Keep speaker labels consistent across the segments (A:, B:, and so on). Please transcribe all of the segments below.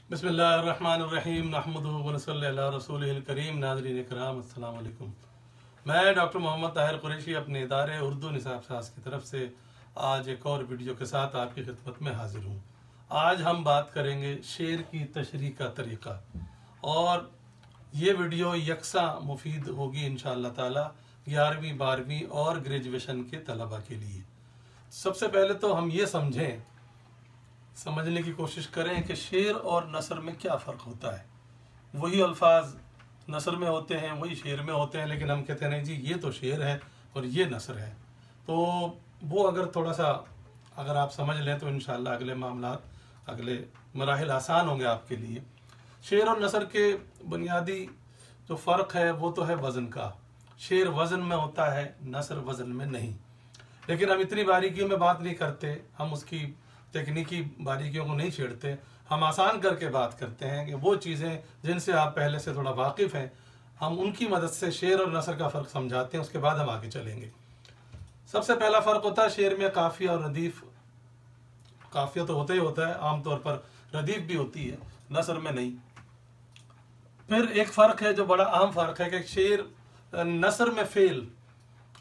A: बिस्मिल्लाहिर्रहमानिर्रहीम नहमदुहु व नसल्ली अला रसूलिहिल करीम। नाज़रीन इकराम, अस्सलाम वालेकुम। मैं डॉक्टर मोहम्मद ताहिर कुरैशी अपने इदारे उर्दू निसाब साज की तरफ से आज एक और वीडियो के साथ आपकी खिदमत में हाजिर हूँ। आज हम बात करेंगे शेर की तशरीह का तरीक़ा, और ये वीडियो यकसा मुफीद होगी इंशाअल्लाह ताला 11वीं 12वीं और ग्रेजुएशन के तलबा के लिए। सबसे पहले तो हम ये समझने की कोशिश करें कि शेर और नसर में क्या फ़र्क होता है। वही अल्फाज नसर में होते हैं, वही शेर में होते हैं, लेकिन हम कहते हैं नहीं जी ये तो शेर है और ये नसर है। तो वो अगर आप समझ लें तो इंशाअल्लाह अगले मामलात, अगले मराहिल आसान होंगे आपके लिए। शेर और नसर के बुनियादी जो फ़र्क है वो तो है वज़न का। शेर वज़न में होता है, नसर वज़न में नहीं। लेकिन हम इतनी बारीकियों में बात नहीं करते, हम उसकी तकनीकी बारीकियों को नहीं छेड़ते। हम आसान करके बात करते हैं कि वो चीज़ें जिनसे आप पहले से थोड़ा वाकिफ़ हैं, हम उनकी मदद से शेर और नसर का फ़र्क समझाते हैं। उसके बाद हम आगे चलेंगे। सबसे पहला फ़र्क होता है शेर में काफ़िया और रदीफ़। काफ़िया तो होता ही होता है, आमतौर पर रदीफ़ भी होती है, नसर में नहीं। फिर एक फ़र्क है जो बड़ा अहम फ़र्क है कि शेर नसर में फ़ेल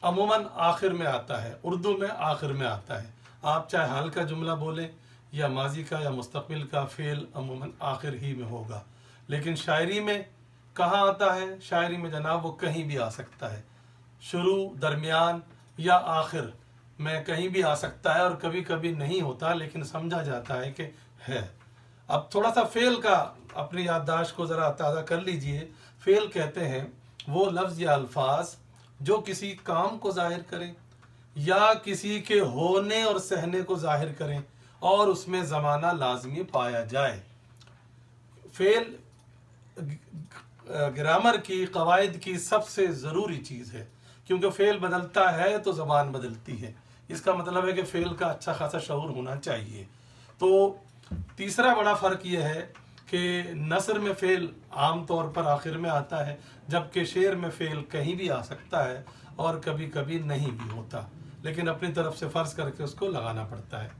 A: अमूमन आखिर में आता है, उर्दू में आखिर में आता है। आप चाहे हाल का जुमला बोलें या माजी का या मुस्तकबिल का, फ़ेल अमूमन आखिर ही में होगा। लेकिन शायरी में कहाँ आता है? शायरी में जनाब वो कहीं भी आ सकता है, शुरू, दरमियान या आखिर में कहीं भी आ सकता है, और कभी कभी नहीं होता लेकिन समझा जाता है कि है। अब थोड़ा सा फ़ेल का अपनी याददाश्त को ज़रा ताज़ा कर लीजिए। फ़ेल कहते हैं वो लफ्ज़ या अल्फाज जो किसी काम को ज़ाहिर करें या किसी के होने और सहने को ज़ाहिर करें और उसमें ज़माना लाजमी पाया जाए। फ़ेल ग्रामर की कवायद की सबसे ज़रूरी चीज़ है, क्योंकि फ़ेल बदलता है तो ज़बान बदलती है। इसका मतलब है कि फ़ेल का अच्छा खासा शऊर होना चाहिए। तो तीसरा बड़ा फ़र्क यह है कि नसर में फ़ेल आम तौर पर आखिर में आता है, जबकि शेर में फ़ेल कहीं भी आ सकता है और कभी कभी नहीं भी होता, लेकिन अपनी तरफ से फ़र्ज करके उसको लगाना पड़ता है।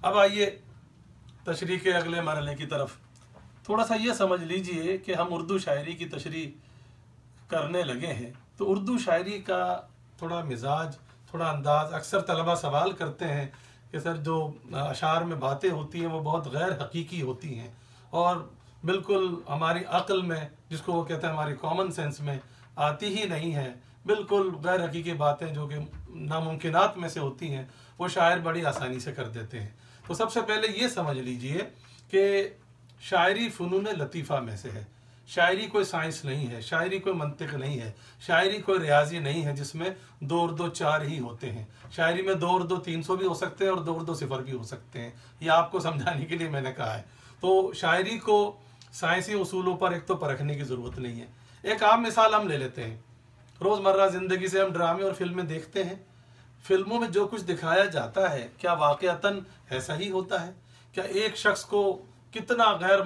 A: अब आइए तशरीह के अगले मरहले की तरफ। थोड़ा सा ये समझ लीजिए कि हम उर्दू शायरी की तशरीह करने लगे हैं, तो उर्दू शायरी का थोड़ा मिजाज, थोड़ा अंदाज़। अक्सर तलबा सवाल करते हैं कि सर जो अशार में बातें होती हैं वो बहुत गैर हकीकी होती हैं और बिल्कुल हमारी अक्ल में, जिसको वो कहते हैं हमारी कॉमन सेंस में, आती ही नहीं है। बिल्कुल गैर हकीकी बातें जो कि नामुमकिनात में से होती हैं वो शायर बड़ी आसानी से कर देते हैं। तो सबसे पहले ये समझ लीजिए कि शायरी फ़नून लतीफ़ा में से है। शायरी कोई साइंस नहीं है, शायरी कोई मंतिक नहीं है, शायरी कोई रियाजी नहीं है जिसमें 2 और 2 4 ही होते हैं। शायरी में 2 और 2 300 भी हो सकते हैं और 2 और 2 0 भी हो सकते हैं। ये आपको समझाने के लिए मैंने कहा है। तो शायरी को साइंसी उसूलों पर एक तो परखने की ज़रूरत नहीं है। एक आम मिसाल हम ले लेते हैं। रोज़मर्रा ज़िंदगी से हम ड्रामे और फिल्में देखते हैं। फिल्मों में जो कुछ दिखाया जाता है क्या वाक़अतन ऐसा ही होता है? क्या एक शख्स को कितना गैर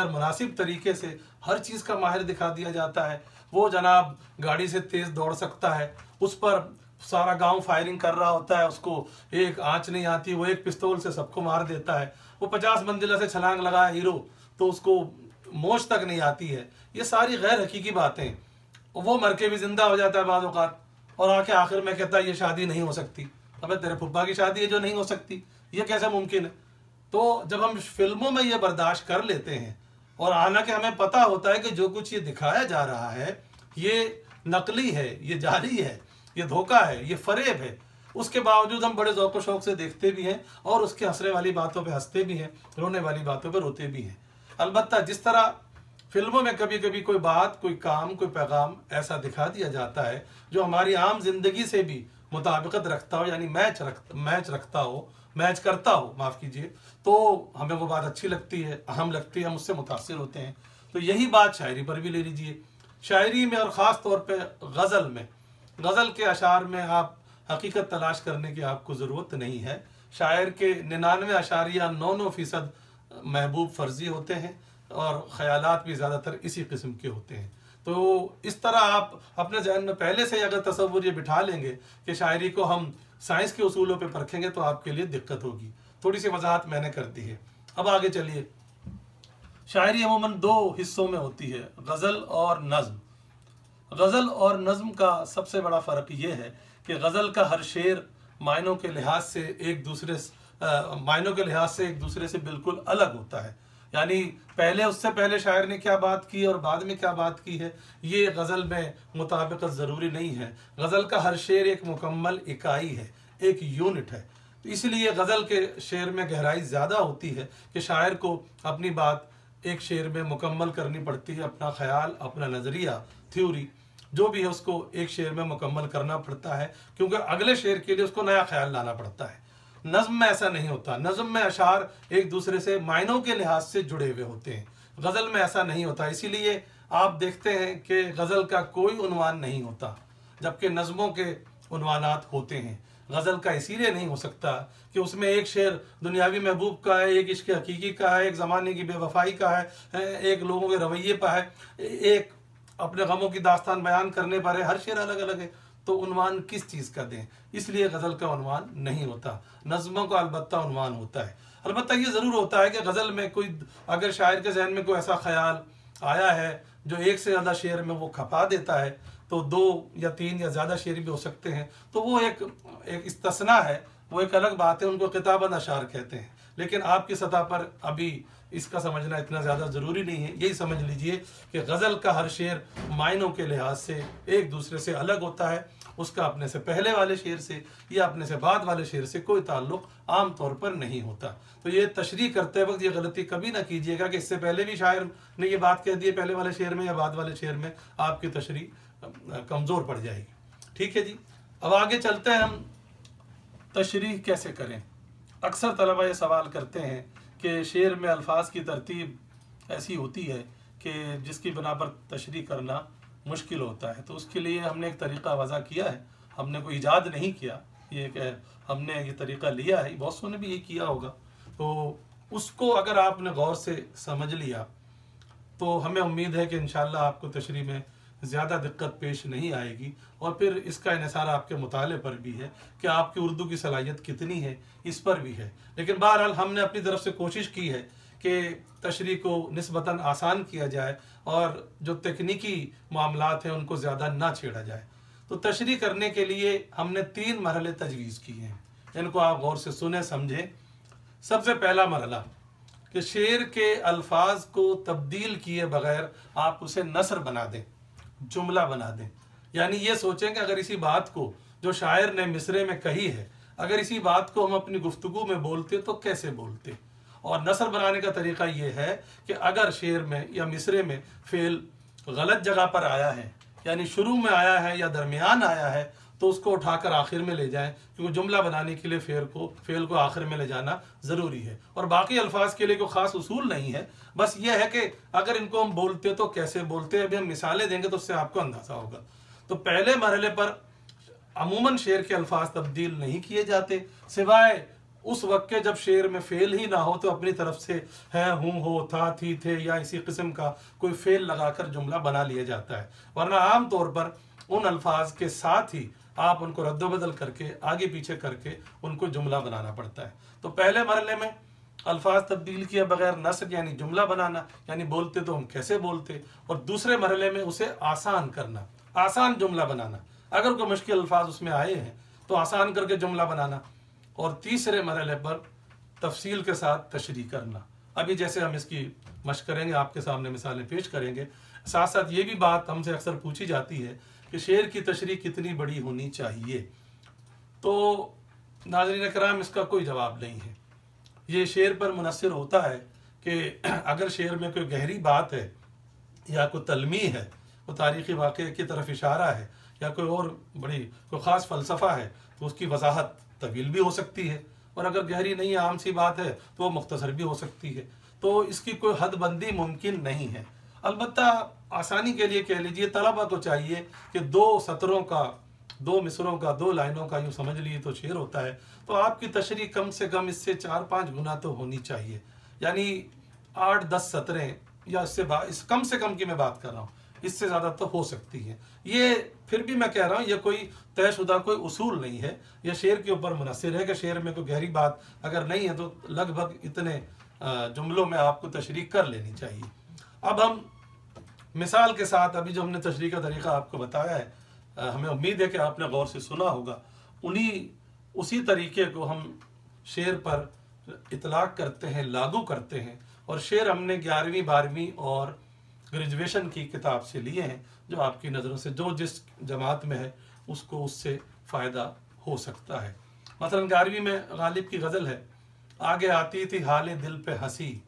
A: मुनासिब तरीके से हर चीज़ का माहिर दिखा दिया जाता है? वो जनाब गाड़ी से तेज़ दौड़ सकता है, उस पर सारा गांव फायरिंग कर रहा होता है, उसको एक आँच नहीं आती, वो एक पिस्तौल से सबको मार देता है। वो 50 मंजिला से छलांग लगाया हीरो, तो उसको मोच तक नहीं आती है। ये सारी गैर हकीकी बातें। वो मर के भी जिंदा हो जाता है बाज़ औक़ात, और आके आखिर में कहता है ये शादी नहीं हो सकती। अबे तेरे फुप्पा की शादी है जो नहीं हो सकती, ये कैसे मुमकिन है? तो जब हम फिल्मों में ये बर्दाश्त कर लेते हैं, और हालांकि हमें पता होता है कि जो कुछ ये दिखाया जा रहा है ये नकली है, ये जाली है, ये धोखा है, ये फरेब है, उसके बावजूद हम बड़े ज़ौक़ व शौक़ से देखते भी हैं और उसके हंसने वाली बातों पे हंसते भी हैं, रोने वाली बातों पे रोते भी हैं। अलबत्ता जिस तरह फिल्मों में कभी कभी कोई बात, कोई काम, कोई पैगाम ऐसा दिखा दिया जाता है जो हमारी आम जिंदगी से भी मुताबिकत रखता हो, यानी मैच करता हो, माफ़ कीजिए, तो हमें वो बात अच्छी लगती है, अहम लगती है, हम उससे मुतासिर होते हैं। तो यही बात शायरी पर भी ले लीजिए। शायरी में और ख़ास तौर पे गज़ल में, गज़ल के अशार में आप हकीकत तलाश करने की आपको ज़रूरत नहीं है। शायर के 99.99% महबूब फर्जी होते हैं और ख़यालात भी ज़्यादातर इसी किस्म के होते हैं। तो इस तरह आप अपने जहन में पहले से अगर तसव्वुर ये बिठा लेंगे कि शायरी को हम साइंस के उसूलों पे परखेंगे तो आपके लिए दिक्कत होगी। थोड़ी सी वजाहत मैंने कर दी है। अब आगे चलिए। शायरी अमूमन दो हिस्सों में होती है, गज़ल और नज़्म। गज़ल और नज़्म का सबसे बड़ा फ़र्क ये है कि गज़ल का हर शेर मायनों के लिहाज से एक दूसरे से बिल्कुल अलग होता है। यानी पहले उससे पहले शायर ने क्या बात की और बाद में क्या बात की है, ये गज़ल में मुताबिकत ज़रूरी नहीं है। गज़ल का हर शेर एक मुकम्मल इकाई है, एक यूनिट है। तो इसलिए गज़ल के शेर में गहराई ज़्यादा होती है कि शायर को अपनी बात एक शेर में मुकम्मल करनी पड़ती है, अपना ख्याल, अपना नज़रिया, थ्योरी जो भी है उसको एक शेर में मुकम्मल करना पड़ता है, क्योंकि अगले शेर के लिए उसको नया ख्याल लाना पड़ता है। नज़्म में ऐसा नहीं होता। नज़्म में अशार एक दूसरे से मायनों के लिहाज से जुड़े हुए होते हैं, गज़ल में ऐसा नहीं होता। इसीलिए आप देखते हैं कि गज़ल का कोई उन्वान नहीं होता, जबकि नज़्मों के उन्वानात होते हैं। गज़ल का इसीलिए नहीं हो सकता कि उसमें एक शेर दुनियावी महबूब का है, एक इश्क हकीकी का है, एक ज़माने की बेवफाई का है, एक लोगों के रवैये पर है, एक अपने गमों की दास्तान बयान करने पर है। हर शेर अलग अलग है, तो उन्वान किस चीज़ का दें? इसलिए गज़ल का उन्वान नहीं होता। नज़्मों का अलबत्ता उन्वान होता है। अलबत्ता ये ज़रूर होता है कि गज़ल में कोई, अगर शायर के जहन में कोई ऐसा ख्याल आया है जो एक से ज़्यादा शेर में वो खपा देता है, तो 2 या 3 या ज़्यादा शेर भी हो सकते हैं, तो वो एक इस्तिस्ना है, वो एक अलग बात है, उनको किताबन अशार कहते हैं। लेकिन आपकी सतह पर अभी इसका समझना इतना ज़्यादा ज़रूरी नहीं है। यही समझ लीजिए कि गज़ल का हर शेर मायनों के लिहाज से एक दूसरे से अलग होता है। उसका अपने से पहले वाले शेर से या अपने से बाद वाले शेर से कोई ताल्लुक़ आम तौर पर नहीं होता। तो ये तशरीह करते वक्त ये गलती कभी ना कीजिएगा कि इससे पहले भी शायर ने ये बात कह दी है पहले वाले शेर में या बाद वाले शेर में, आपकी तशरीह कमज़ोर पड़ जाएगी। ठीक है जी, अब आगे चलते हैं हम तशरीह कैसे करें। अक्सर तलबा ये सवाल करते हैं कि शेर में अल्फाज की तरतीब ऐसी होती है कि जिसकी बिना पर तशरीह करना मुश्किल होता है। तो उसके लिए हमने एक तरीक़ा वज़ा किया है, हमने कोई ईजाद नहीं किया, ये हमने ये तरीक़ा लिया है, बहुत सौ ने भी ये किया होगा। तो उसको अगर आपने गौर से समझ लिया तो हमें उम्मीद है कि इंशाअल्लाह आपको तशरीह में ज़्यादा दिक्कत पेश नहीं आएगी। और फिर इसका इन्हिसार आपके मुताले पर भी है कि आपकी उर्दू की सलाहियत कितनी है, इस पर भी है। लेकिन बहरहाल हमने अपनी तरफ से कोशिश की है कि तशरीह को निस्बतन आसान किया जाए और जो तकनीकी मामलात हैं उनको ज़्यादा ना छेड़ा जाए। तो तशरीह करने के लिए हमने 3 मरहले तजवीज़ किए हैं, इनको आप गौर से सुने समझें। सबसे पहला मरहला कि शेर के अल्फाज को तब्दील किए बगैर आप उसे नसर बना दें, जुमला बना दें। यानी ये सोचें कि अगर इसी बात को जो शायर ने मिसरे में कही है, अगर इसी बात को हम अपनी गुफ्तगू में बोलते तो कैसे बोलते। और नसर बनाने का तरीका ये है कि अगर शेर में या मिसरे में फेल गलत जगह पर आया है, यानी शुरू में आया है या दरमियान आया है, तो उसको उठाकर आखिर में ले जाएं, क्योंकि जुमला बनाने के लिए फेल को आखिर में ले जाना ज़रूरी है। और बाकी अल्फाज के लिए कोई ख़ास उसूल नहीं है, बस ये है कि अगर इनको हम बोलते तो कैसे बोलते। अभी हम मिसालें देंगे तो उससे आपको अंदाज़ा होगा। तो पहले मरहले पर अमूमन शेर के अल्फाज तब्दील नहीं किए जाते, सिवाय उस वक्त के जब शेर में फेल ही ना हो तो अपनी तरफ से है, हूँ, हो, था, थी, थे या इसी किस्म का कोई फेल लगाकर जुमला बना लिया जाता है। वरना आम तौर पर उन अल्फाज के साथ ही आप उनको रद्द-बदल करके आगे पीछे करके उनको जुमला बनाना पड़ता है। तो पहले मरहले में अल्फाज तब्दील किए बगैर नस्र यानी जुमला बनाना, यानी बोलते तो हम कैसे बोलते। और दूसरे मरहले में उसे आसान करना, आसान जुमला बनाना, अगर कोई मुश्किल अल्फाज उसमें आए हैं तो आसान करके जुमला बनाना। और तीसरे मरहले पर तफसील के साथ तशरीह करना। अभी जैसे हम इसकी मशक करेंगे, आपके सामने मिसालें पेश करेंगे। साथ साथ ये भी बात हमसे अक्सर पूछी जाती है कि शेर की तशरीह कितनी बड़ी होनी चाहिए। तो नाज़रीन कराम, इसका कोई जवाब नहीं है। ये शेर पर मुनस्सिर होता है कि अगर शेर में कोई गहरी बात है या कोई तलमी है, कोई तारीख़ी वाक़े की तरफ इशारा है या कोई और कोई ख़ास फ़लसफ़ा है, तो उसकी वजाहत तवील भी हो सकती है। और अगर गहरी नहीं है, आम सी बात है, तो वो मुख्तसर भी हो सकती है। तो इसकी कोई हदबंदी मुमकिन नहीं है। अलबत्ता आसानी के लिए कह लीजिए, तलबा को चाहिए कि 2 सतरों का, 2 मिसरों का, 2 लाइनों का यूँ समझ लिए तो शेर होता है, तो आपकी तशरीह कम से कम इससे 4-5 गुना तो होनी चाहिए। यानी 8-10 सतरें या इससे कम से कम की मैं बात कर रहा हूँ, इससे ज़्यादा तो हो सकती है। ये फिर भी मैं कह रहा हूँ, ये कोई तयशुदा कोई उसूल नहीं है, यह शेर के ऊपर मुनस्सिर है कि शेर में कोई गहरी बात अगर नहीं है तो लगभग इतने जुमलों में आपको तशरीह कर लेनी चाहिए। अब हम मिसाल के साथ, अभी जो हमने तशरीह का तरीक़ा आपको बताया है, हमें उम्मीद है कि आपने गौर से सुना होगा, उसी तरीके को हम शेर पर इतलाक़ करते हैं, लागू करते हैं। और शेर हमने 11वीं 12वीं और ग्रेजुएशन की किताब से लिए हैं, जो आपकी नज़रों से जो जिस जमात में है उसको उससे फ़ायदा हो सकता है। मसलन 11वीं में गालिब की गज़ल है, आगे आती थी हाले दिल पे हंसी,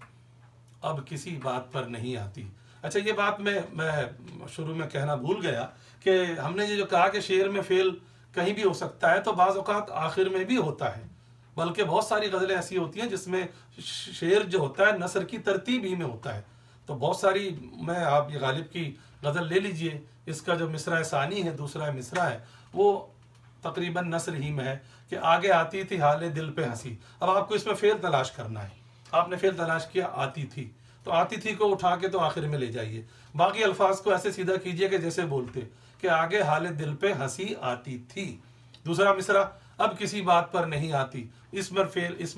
A: अब किसी बात पर नहीं आती। अच्छा, ये बात मैं शुरू में कहना भूल गया कि हमने ये जो कहा कि शेर में फेल कहीं भी हो सकता है, तो बाज़ औक़ात आखिर में भी होता है, बल्कि बहुत सारी गज़लें ऐसी होती हैं जिसमें शेर जो होता है नसर की तरतीब ही में होता है। तो बहुत सारी, आप ये गालिब की गज़ल ले लीजिए, इसका जो मिसरा सानी है, दूसरा मिसरा है, वो तकरीबन नसर ही में है कि आगे आती थी हाले दिल पे हंसी। अब आपको इसमें फेल तलाश करना है। आपने फेल तलाश किया आती थी, तो आती थी को उठा के तो आखिर में ले जाइए। बाकी अल्फाज को ऐसे सीधा कीजिए कि जैसे बोलते कि आगे हाले दिल पे हंसी आती थी। दूसरा मिसरा, अब किसी बात पर नहीं आती, इसमें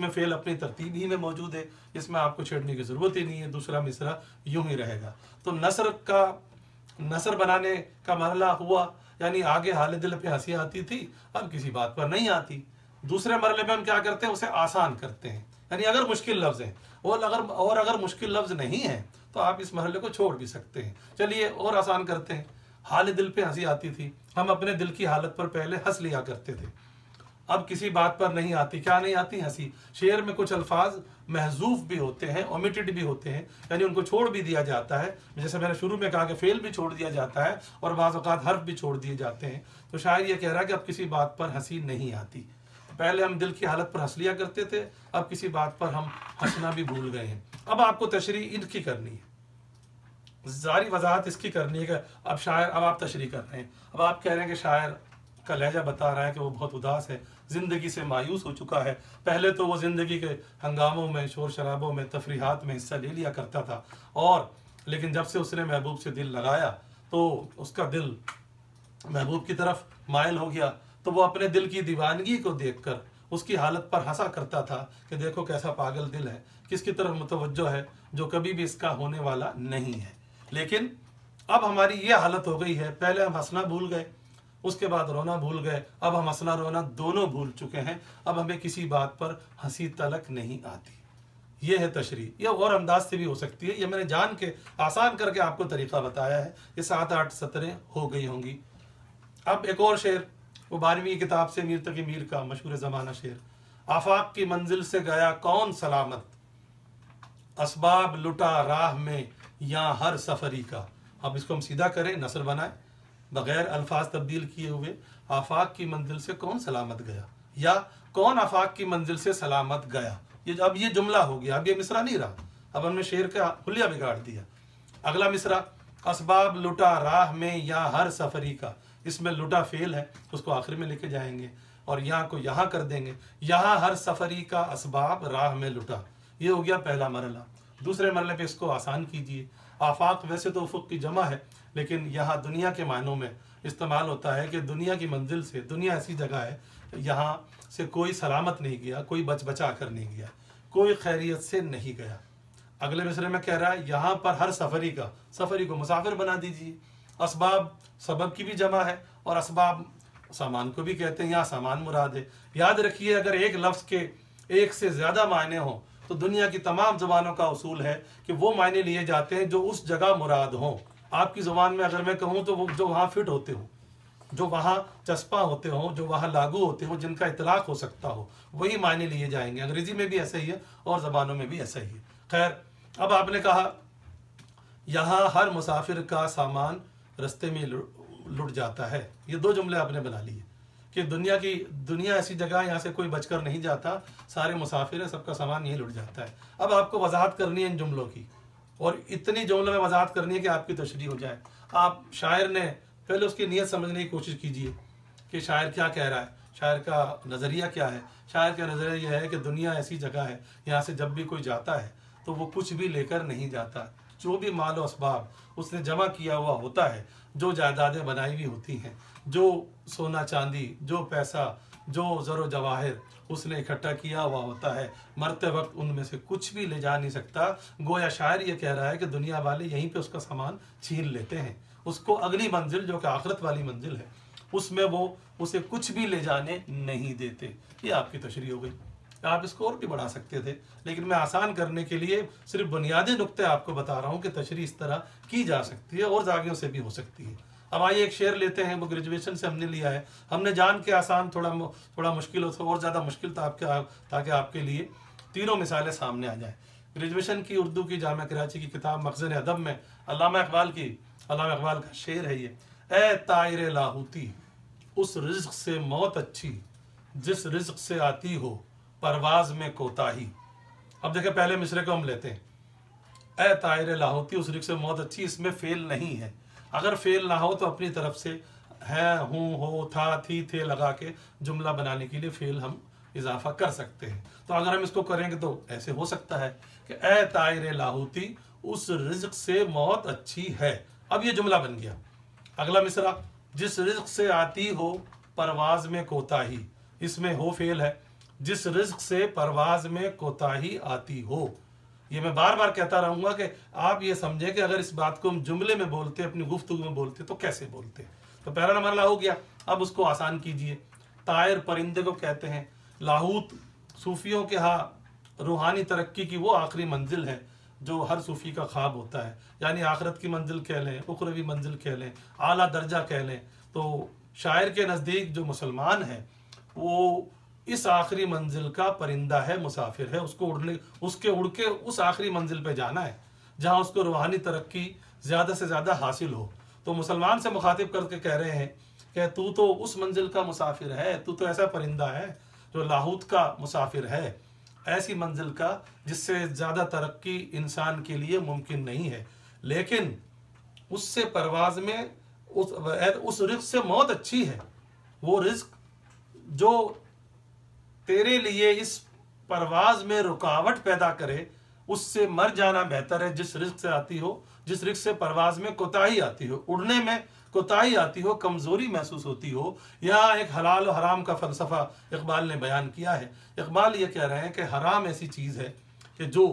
A: फेल अपनी तरतीब ही में मौजूद है, इसमें आपको छेड़ने की ज़रूरत ही नहीं है। दूसरा मिसरा यूं ही रहेगा। तो नसर बनाने का मरहला हुआ, यानी आगे हाले दिल पे हंसी आती थी, अब किसी बात पर नहीं आती। दूसरे मरहले में हम क्या करते हैं, उसे आसान करते हैं, यानी अगर मुश्किल लफ्ज़ है और अगर मुश्किल लफ्ज़ नहीं है तो आप इस मरहले को छोड़ भी सकते हैं। चलिए और आसान करते हैं। हाले दिल पे हंसी आती थी, हम अपने दिल की हालत पर पहले हंस लिया करते थे, अब किसी बात पर नहीं आती। क्या नहीं आती? हंसी। शेर में कुछ अल्फाज महजूफ भी होते हैं, ओमिटेड भी होते हैं, यानी उनको छोड़ भी दिया जाता है। जैसे मैंने शुरू में कहा कि फेल भी छोड़ दिया जाता है और बाज़ औक़ात हर्फ भी छोड़ दिए जाते हैं। तो शायर ये कह रहा है कि अब किसी बात पर हंसी नहीं आती। पहले हम दिल की हालत पर हंस लिया करते थे, अब किसी बात पर हम हंसना भी भूल गए हैं। अब आपको तशरीह इनकी करनी है, सारी वजाहत इसकी करनी है कि अब आप तशरीह कर रहे हैं। अब आप कह रहे हैं कि शायर का लहजा बता रहा है कि वो बहुत उदास है, ज़िंदगी से मायूस हो चुका है। पहले तो वो ज़िंदगी के हंगामों में, शोर शराबों में, तफरीहात में हिस्सा ले लिया करता था, लेकिन जब से उसने महबूब से दिल लगाया तो उसका दिल महबूब की तरफ मायल हो गया। तो वो अपने दिल की दीवानगी को देखकर उसकी हालत पर हंसा करता था कि देखो कैसा पागल दिल है, किसकी तरफ मुतवज्जो है, जो कभी भी इसका होने वाला नहीं है। लेकिन अब हमारी ये हालत हो गई है, पहले हम हंसना भूल गए, उसके बाद रोना भूल गए, अब हम हंसना रोना दोनों भूल चुके हैं। अब हमें किसी बात पर हंसी तलक नहीं आती। ये है तशरीह। यह और अंदाज से भी हो सकती है, ये मैंने जान के आसान करके आपको तरीक़ा बताया है। ये 7-8 सतरें हो गई होंगी। अब एक और शेर, वो 12वीं किताब से मीर तकी मीर का मशहूर ज़माना शेर। आफाक की मंजिल से गया कौन सलामत, असबाब लुटा राह में या हर सफरी का। अब इसको हम सीधा करें, नसर बनाए, बगैर अल्फाज तब्दील किए हुए। आफाक की मंजिल से कौन सलामत गया, या कौन आफाक की मंजिल से सलामत गया। अब ये जुमला हो गया, अब ये मिसरा नहीं रहा, अब हमने शेर का हुलिया बिगाड़ दिया। अगला मिसरा, असबाब लुटा राह में या हर सफरी का। इसमें लुटा फेल है, उसको आखिर में लेके जाएंगे और यहाँ को यहाँ कर देंगे। यहाँ हर सफरी का असबाब राह में लुटा, ये हो गया पहला मरला। दूसरे मरले पे इसको आसान कीजिए। आफाक वैसे तो उफुक की जमा है, लेकिन यहाँ दुनिया के मानों में इस्तेमाल होता है कि दुनिया की मंजिल से, दुनिया ऐसी जगह है यहाँ से कोई सलामत नहीं गया, कोई बचा कर नहीं गया, कोई खैरियत से नहीं गया। अगले मिसरे में कह रहा है यहाँ पर हर सफरी का, सफरी को मुसाफिर बना दीजिए। असबाब सबब की भी जमा है और असबाब सामान को भी कहते हैं, यहाँ सामान मुराद है। याद रखिए, अगर एक लफ्ज़ के एक से ज़्यादा मायने हों तो दुनिया की तमाम ज़ुबानों का उसूल है कि वो मायने लिए जाते हैं जो उस जगह मुराद हों। आपकी ज़ुबान में अगर मैं कहूँ तो वो जो वहाँ फिट होते हो, जो वहाँ चस्पा होते हों, जो वहाँ लागू होते हों, जिनका इतलाक़ हो सकता हो, वही मायने लिए जाएंगे। अंग्रेज़ी में भी ऐसा ही है और ज़बानों में भी ऐसा ही है। खैर, अब आपने कहा यहाँ हर मुसाफिर का सामान रास्ते में लुट जाता है। ये 2 जुमले आपने बना लिए कि दुनिया ऐसी जगह, यहाँ से कोई बचकर नहीं जाता, सारे मुसाफिर हैं, सबका सामान यही लुट जाता है। अब आपको वजाहत करनी है इन जुमलों की, और इतनी जुमलों में वजाहत करनी है कि आपकी तशरीह हो जाए। आप शायर ने पहले उसकी नीयत समझने की कोशिश कीजिए कि शायर क्या कह रहा है, शायर का नज़रिया क्या है। शायर का नज़रिया यह है कि दुनिया ऐसी जगह है, यहाँ से जब भी कोई जाता है तो वो कुछ भी लेकर नहीं जाता। जो भी माल और असबाब उसने जमा किया हुआ होता है, जो जायदादें बनाई हुई होती हैं, जो सोना चांदी, जो पैसा, जो ज़रो जवाहिर उसने इकट्ठा किया हुआ होता है, मरते वक्त उनमें से कुछ भी ले जा नहीं सकता। गोया शायर ये कह रहा है कि दुनिया वाले यहीं पे उसका सामान छीन लेते हैं, उसको अगली मंजिल जो कि आखिरत वाली मंजिल है उसमें वो उसे कुछ भी ले जाने नहीं देते। ये आपकी तशरीह हो गई। आप इसको और भी बढ़ा सकते थे, लेकिन मैं आसान करने के लिए सिर्फ बुनियादी नुक्ते आपको बता रहा हूँ कि तशरीह इस तरह की जा सकती है और जागियों से भी हो सकती है। अब आइए एक शेर लेते हैं, वो ग्रेजुएशन से हमने लिया है, हमने जान के आसान थोड़ा मुश्किल हो और ज़्यादा मुश्किल था ताकि आपके लिए तीनों मिसालें सामने आ जाएँ। ग्रेजुएशन की उर्दू की जामिया कराची की किताब मखज़न अदब में अल्लामा इकबाल का शेर है ये, ए तायर लाहौती उस रिज़्क़ से मौत अच्छी जिस रिज़्क़ से आती हो परवाज में कोताही। अब देखिए पहले मिसरे को हम लेते हैं, ए तायर लाहौती उस रिज़्क़ से मौत अच्छी, इसमें फेल नहीं है। अगर फेल ना हो तो अपनी तरफ से है, हूँ, हो, था, थी, थे लगा के जुमला बनाने के लिए फेल हम इजाफा कर सकते हैं। तो अगर हम इसको करेंगे तो ऐसे हो सकता है कि ए तायर लाहौती उस रिज़्क़ से मौत अच्छी है। अब ये जुमला बन गया। अगला मिसरा, जिस रिज़्क़ से आती हो परवाज में कोताही, इसमें हो फेल है, जिस रिज़्क़ से परवाज में कोताही आती हो। ये मैं बार बार कहता रहूंगा कि आप ये समझें कि अगर इस बात को हम जुमले में बोलते, अपनी गुफ्तगू में बोलते तो कैसे बोलते। तो पहला नंबर हो गया। अब उसको आसान कीजिए। तायर परिंदे को कहते हैं, लाहूत सूफियों के यहाँ रूहानी तरक्की की वो आखिरी मंजिल है जो हर सूफी का ख्वाब होता है, यानी आखिरत की मंजिल कह लें, उखरवी मंजिल कह लें, आला दर्जा कह लें। तो शायर के नज़दीक जो मुसलमान है वो इस आखिरी मंजिल का परिंदा है, मुसाफिर है, उसको उड़ के उस आखिरी मंजिल पे जाना है जहाँ उसको रूहानी तरक्की ज़्यादा से ज़्यादा हासिल हो। तो मुसलमान से मुखातिब करके कह रहे हैं कि तू तो उस मंजिल का मुसाफिर है, तू तो ऐसा परिंदा है जो लाहौत का मुसाफिर है, ऐसी मंजिल का जिससे ज़्यादा तरक्की इंसान के लिए मुमकिन नहीं है, लेकिन उससे परवाज में उस रिज़्क़ से मौत अच्छी है। वो रिज़्क़ जो तेरे लिए इस परवाज में रुकावट पैदा करे उससे मर जाना बेहतर है, जिस रिज़्क़ से आती हो, जिस रिज़्क़ से परवाज में कोताही आती हो, उड़ने में कोताही आती हो, कमज़ोरी महसूस होती हो। यहाँ एक हलाल और हराम का फ़लसफ़ा इकबाल ने बयान किया है। इकबाल ये कह रहे हैं कि हराम ऐसी चीज़ है कि जो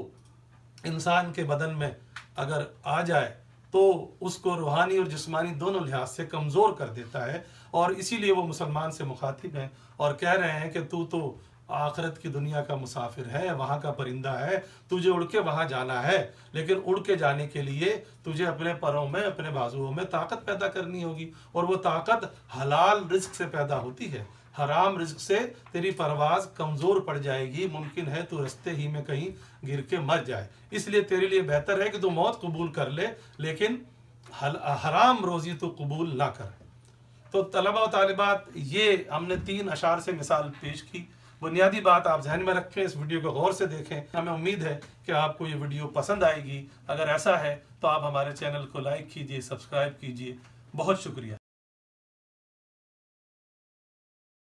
A: इंसान के बदन में अगर आ जाए तो उसको रूहानी और जिस्मानी दोनों लिहाज से कमज़ोर कर देता है, और इसीलिए वो मुसलमान से मुखातिब हैं और कह रहे हैं कि तू तो आखिरत की दुनिया का मुसाफिर है, वहाँ का परिंदा है, तुझे उड़ के वहाँ जाना है, लेकिन उड़ के जाने के लिए तुझे अपने परों में, अपने बाजुओं में ताकत पैदा करनी होगी, और वो ताकत हलाल रिज़्क़ से पैदा होती है। हराम रिज़्क़ से तेरी परवाज़ कमज़ोर पड़ जाएगी, मुमकिन है तू रास्ते ही में कहीं गिर के मर जाए। इसलिए तेरे लिए बेहतर है कि तू मौत कबूल कर ले, लेकिन हराम रोज़ी तो कबूल ना कर। तो तलबा व तालिबात, ये हमने 3 अशार से मिसाल पेश की। बुनियादी बात आप ज़हन में रखें, इस वीडियो को गौर से देखें। हमें उम्मीद है कि आपको ये वीडियो पसंद आएगी। अगर ऐसा है तो आप हमारे चैनल को लाइक कीजिए, सब्सक्राइब कीजिए। बहुत शुक्रिया।